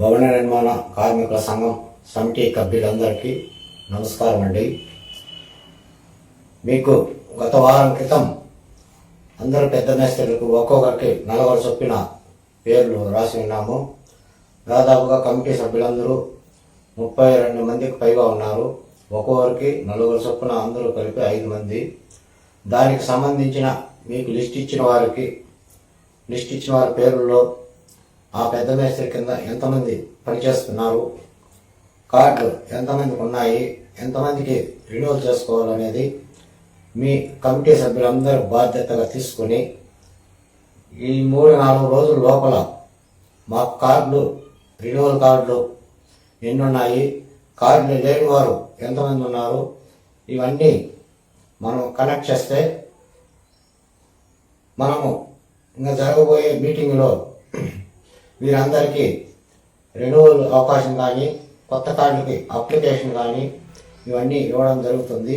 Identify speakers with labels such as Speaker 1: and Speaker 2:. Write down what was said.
Speaker 1: భవన నిర్మాణ కార్మికుల సంఘం సమితి సభ్యులందరికీ నమస్కారం అండి. మీకు గత వారం క్రితం అందరూ పెద్ద మేస్త్రీలకు ఒక్కొక్కరికి 40 చొప్పున పేర్లు రాసి ఉన్నాము. దాదాపుగా కమిటీ సభ్యులందరూ 32 మందికి పైగా ఉన్నారు. ఒక్కొక్కరికి 40 చొప్పున అందరూ కలిపి 5 మంది. దానికి సంబంధించిన మీకు లిస్ట్ ఇచ్చిన వారి పేర్లలో ఆ పెద్ద మేస్త్రి కింద ఎంతమంది పనిచేస్తున్నారు, కార్డులు ఎంతమందికి ఉన్నాయి, ఎంతమందికి రిన్యూవల్ చేసుకోవాలనేది మీ కమిటీ సభ్యులందరూ బాధ్యతగా తీసుకుని ఈ 3-4 రోజుల లోపల మాకు కార్డులు, రిన్యూవల్ కార్డులు ఎన్ని ఉన్నాయి, కార్డులు లేని వారు ఎంతమంది ఉన్నారు, ఇవన్నీ మనం కనెక్ట్ చేస్తే మనము ఇంకా జరగబోయే మీటింగ్లో వీరందరికీ రెన్యువల్ అవకాశం కానీ కొత్త కార్డులకి అప్లికేషన్ కానీ ఇవన్నీ ఇవ్వడం జరుగుతుంది.